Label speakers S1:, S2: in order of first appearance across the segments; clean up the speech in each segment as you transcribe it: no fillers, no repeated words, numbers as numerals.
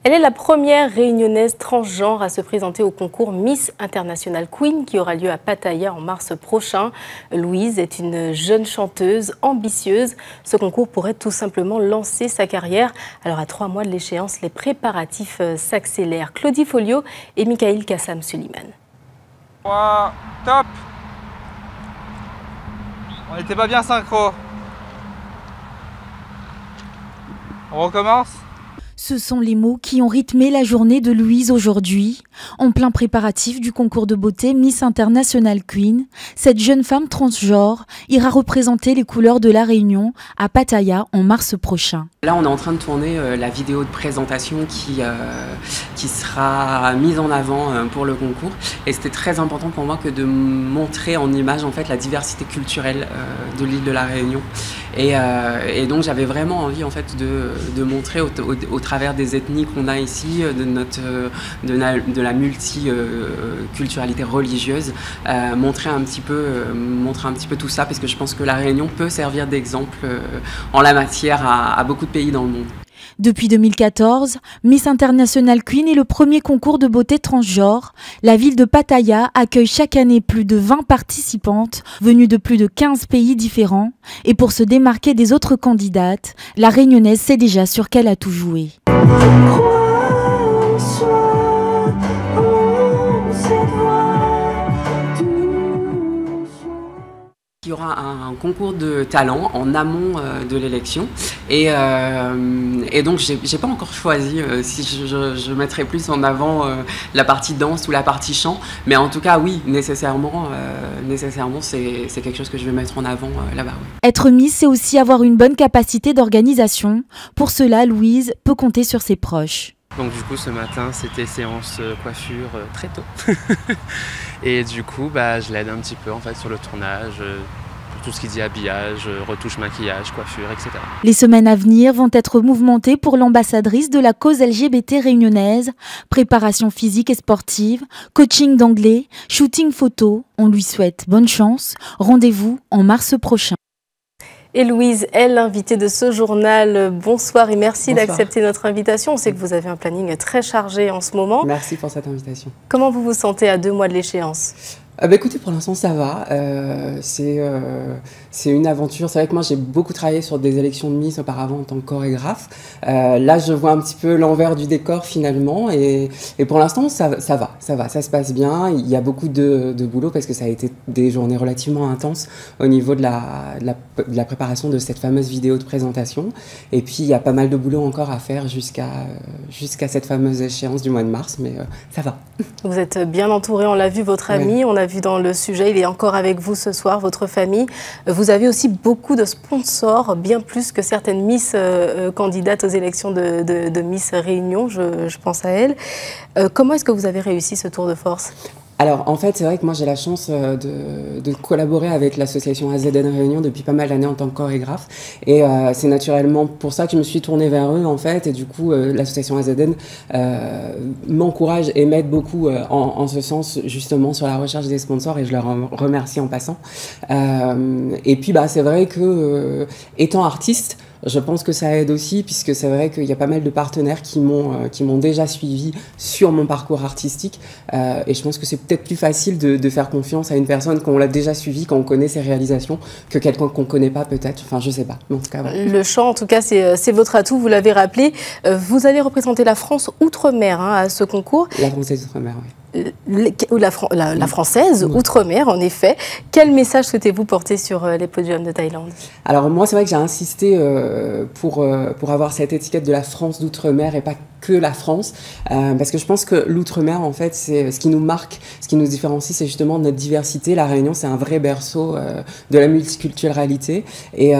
S1: Elle est la première réunionnaise transgenre à se présenter au concours Miss International Queen qui aura lieu à Pattaya en mars prochain. Louise est une jeune chanteuse ambitieuse. Ce concours pourrait tout simplement lancer sa carrière. Alors à 3 mois de l'échéance, les préparatifs s'accélèrent. Claudie Folio et Michael Kassam-Suliman.
S2: Top! On n'était pas bien synchro. On recommence?
S3: Ce sont les mots qui ont rythmé la journée de Louise aujourd'hui. En plein préparatif du concours de beauté Miss International Queen, cette jeune femme transgenre ira représenter les couleurs de la Réunion à Pattaya en mars prochain.
S4: Là, on est en train de tourner la vidéo de présentation qui sera mise en avant pour le concours. Et c'était très important pour moi que de montrer en image en fait la diversité culturelle de l'île de la Réunion. Et donc j'avais vraiment envie en fait de montrer au travers des ethnies qu'on a ici, de la multiculturalité religieuse, montrer un petit peu tout ça, parce que je pense que la Réunion peut servir d'exemple en la matière à beaucoup de pays dans le monde.
S3: Depuis 2014, Miss International Queen est le premier concours de beauté transgenre. La ville de Pattaya accueille chaque année plus de 20 participantes venues de plus de 15 pays différents. Et pour se démarquer des autres candidates, la Réunionnaise sait déjà sur quel atout jouer.
S4: Il y aura un concours de talent en amont de l'élection et donc j'ai pas encore choisi si je mettrai plus en avant la partie danse ou la partie chant, mais en tout cas oui, nécessairement c'est quelque chose que je vais mettre en avant là-bas. Oui.
S3: Être Miss, c'est aussi avoir une bonne capacité d'organisation. Pour cela, Louise peut compter sur ses proches.
S5: Donc du coup ce matin c'était séance coiffure très tôt et du coup je l'aide un petit peu en fait sur le tournage, tout ce qui dit habillage, retouche, maquillage, coiffure, etc.
S3: Les semaines à venir vont être mouvementées pour l'ambassadrice de la cause LGBT réunionnaise. Préparation physique et sportive, coaching d'anglais, shooting photo. On lui souhaite bonne chance. Rendez-vous en mars prochain.
S1: Et Louise, elle, invitée de ce journal, bonsoir et merci d'accepter notre invitation. On sait que vous avez un planning très chargé en ce moment.
S4: Merci pour cette invitation.
S1: Comment vous vous sentez à 2 mois de l'échéance ?
S4: Écoutez, pour l'instant ça va, c'est une aventure. C'est vrai que moi j'ai beaucoup travaillé sur des élections de Miss auparavant en tant que chorégraphe. Là je vois un petit peu l'envers du décor finalement et pour l'instant ça va, ça se passe bien. Il y a beaucoup de boulot parce que ça a été des journées relativement intenses au niveau de la préparation de cette fameuse vidéo de présentation. Et puis il y a pas mal de boulot encore à faire jusqu'à cette fameuse échéance du mois de mars, mais ça va.
S1: Vous êtes bien entouré, on l'a vu, votre ami, on a vu dans le sujet, il est encore avec vous ce soir, votre famille. Vous avez aussi beaucoup de sponsors, bien plus que certaines Miss candidates aux élections de Miss Réunion, je pense à elle. Comment est-ce que vous avez réussi ce tour de force ?
S4: Alors en fait c'est vrai que moi j'ai la chance de collaborer avec l'association AZN Réunion depuis pas mal d'années en tant que chorégraphe et c'est naturellement pour ça que je me suis tournée vers eux en fait et du coup l'association AZN m'encourage et m'aide beaucoup en ce sens justement sur la recherche des sponsors et je leur en remercie en passant. Et puis c'est vrai que étant artiste, je pense que ça aide aussi puisque c'est vrai qu'il y a pas mal de partenaires qui m'ont déjà suivi sur mon parcours artistique et je pense que c'est peut-être plus facile de faire confiance à une personne qu'on l'a déjà suivi, quand on connaît ses réalisations, que quelqu'un qu'on ne connaît pas peut-être, enfin je sais pas. En tout cas, voilà.
S1: Le chant en tout cas c'est votre atout, vous l'avez rappelé. Vous allez représenter la France outre-mer à ce concours.
S4: La Française outre-mer, oui.
S1: La Française outre-mer, en effet. Quel message souhaitez-vous porter sur les podiums de Thaïlande ? Alors
S4: moi, c'est vrai que j'ai insisté pour avoir cette étiquette de la France d'outre-mer et pas que la France, parce que je pense que l'outre-mer, en fait, c'est ce qui nous marque, ce qui nous différencie, c'est justement notre diversité. La Réunion, c'est un vrai berceau de la multiculturalité, et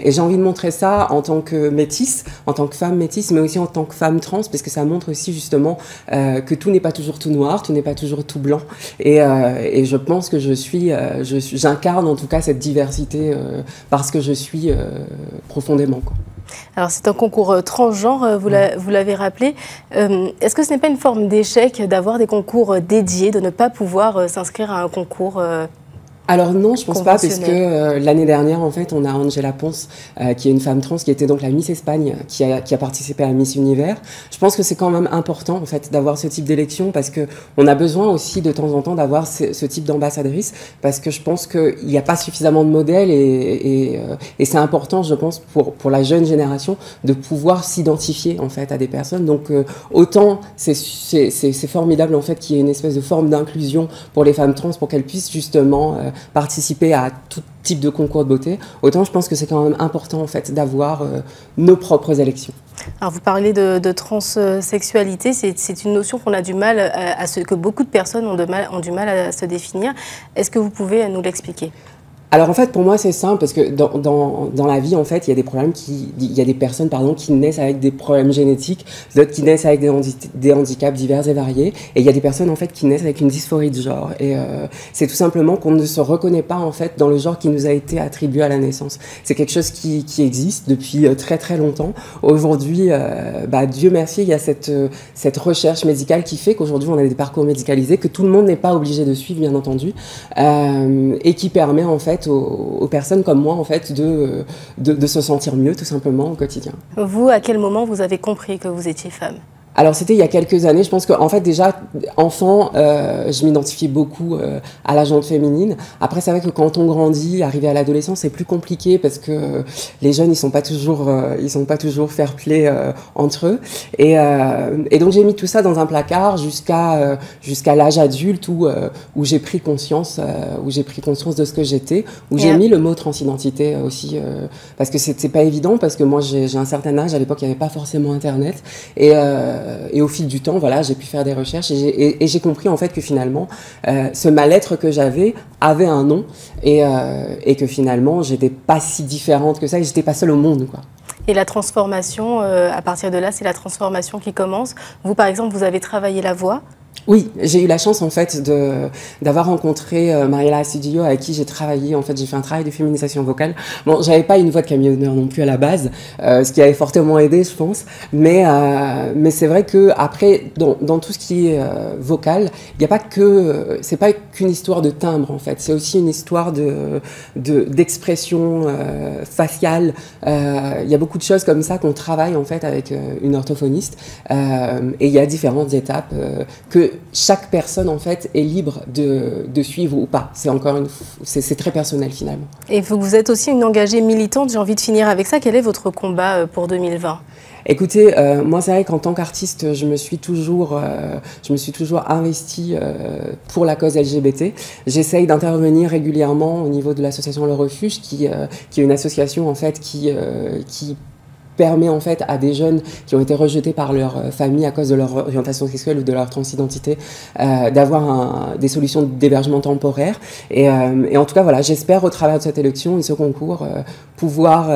S4: j'ai envie de montrer ça en tant que métisse, en tant que femme métisse, mais aussi en tant que femme trans, parce que ça montre aussi justement que tout n'est pas toujours tout noir, tout n'est pas toujours tout blanc, et je pense que j'incarne en tout cas cette diversité parce que je suis profondément, quoi.
S1: Alors c'est un concours transgenre, vous l'avez rappelé. Est-ce que ce n'est pas une forme d'échec d'avoir des concours dédiés, de ne pas pouvoir s'inscrire à un concours
S4: Alors non, je pense pas, parce que l'année dernière, en fait, on a Angela Ponce, qui est une femme trans, qui était donc la Miss Espagne, qui a participé à Miss Univers. Je pense que c'est quand même important, en fait, d'avoir ce type d'élection, parce que on a besoin aussi de temps en temps d'avoir ce type d'ambassadrice, parce que je pense qu'il n'y a pas suffisamment de modèles, et c'est important, je pense, pour la jeune génération, de pouvoir s'identifier, en fait, à des personnes. Donc autant c'est formidable, en fait, qu'il y ait une espèce de forme d'inclusion pour les femmes trans, pour qu'elles puissent justement participer à tout type de concours de beauté, autant je pense que c'est quand même important, en fait, d'avoir nos propres élections.
S1: Alors vous parlez de transsexualité, c'est une notion qu'on a du mal que beaucoup de personnes ont du mal à se définir. Est-ce que vous pouvez nous l'expliquer ?
S4: Alors en fait, pour moi, c'est simple, parce que dans la vie, en fait, il y a des problèmes il y a des personnes, pardon, qui naissent avec des problèmes génétiques, d'autres qui naissent avec des handicaps divers et variés, et il y a des personnes, en fait, qui naissent avec une dysphorie de genre. Et c'est tout simplement qu'on ne se reconnaît pas, en fait, dans le genre qui nous a été attribué à la naissance. C'est quelque chose qui existe depuis très très longtemps. Aujourd'hui, Dieu merci, il y a cette recherche médicale qui fait qu'aujourd'hui, on a des parcours médicalisés que tout le monde n'est pas obligé de suivre, bien entendu, et qui permet, en fait, aux personnes comme moi, en fait, de se sentir mieux, tout simplement, au quotidien.
S1: Vous, à quel moment vous avez compris que vous étiez femme ?
S4: Alors c'était il y a quelques années, je pense qu'en fait déjà, enfant, je m'identifiais beaucoup à la gente féminine. Après c'est vrai que quand on grandit, arrivé à l'adolescence, c'est plus compliqué, parce que les jeunes, ils sont pas toujours fair-play entre eux. Et donc j'ai mis tout ça dans un placard jusqu'à l'âge adulte où j'ai pris conscience de ce que j'étais, où j'ai mis le mot transidentité aussi, parce que c'était pas évident, parce que moi j'ai un certain âge, à l'époque il n'y avait pas forcément internet, et au fil du temps, voilà, j'ai pu faire des recherches, et j'ai compris, en fait, que finalement, ce mal-être que j'avais avait un nom, et que finalement, j'étais pas si différente que ça, et j'étais pas seule au monde, quoi.
S1: Et la transformation, à partir de là, c'est la transformation qui commence. Vous, par exemple, vous avez travaillé la voix.
S4: Oui, j'ai eu la chance, en fait, d'avoir rencontré Mariela Astudio, avec qui j'ai travaillé. En fait, j'ai fait un travail de féminisation vocale. Bon, j'avais pas une voix de camionneur non plus à la base, ce qui avait fortement aidé, je pense. Mais c'est vrai que après, dans tout ce qui est vocal, il y a pas que, c'est pas qu'une histoire de timbre, en fait. C'est aussi une histoire d'expression faciale. Il y a beaucoup de choses comme ça qu'on travaille, en fait, avec une orthophoniste. Et il y a différentes étapes que chaque personne, en fait, est libre de suivre ou pas. C'est très personnel, finalement. Et
S1: vous êtes aussi une engagée militante. J'ai envie de finir avec ça. Quel est votre combat pour 2020 ?
S4: Écoutez, moi c'est vrai qu'en tant qu'artiste, je me suis toujours investie pour la cause LGBT. J'essaye d'intervenir régulièrement au niveau de l'association Le Refuge, qui est une association, en fait, qui permet, en fait, à des jeunes qui ont été rejetés par leur famille à cause de leur orientation sexuelle ou de leur transidentité d'avoir des solutions d'hébergement temporaire. Et en tout cas, voilà, j'espère, au travers de cette élection et ce concours, pouvoir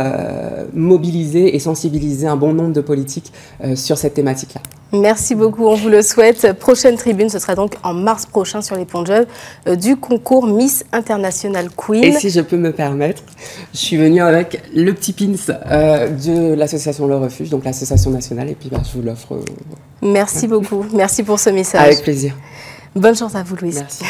S4: mobiliser et sensibiliser un bon nombre de politiques sur cette thématique-là.
S1: Merci beaucoup, on vous le souhaite. Prochaine tribune, ce sera donc en mars prochain sur les ponts de Jeuve du concours Miss International Queen.
S4: Et si je peux me permettre, je suis venue avec le petit pins de l'association Le Refuge, donc l'association nationale, et puis je vous l'offre.
S1: Merci beaucoup, merci pour ce message.
S4: Avec plaisir.
S1: Bonne chance à vous, Louise.
S4: Merci.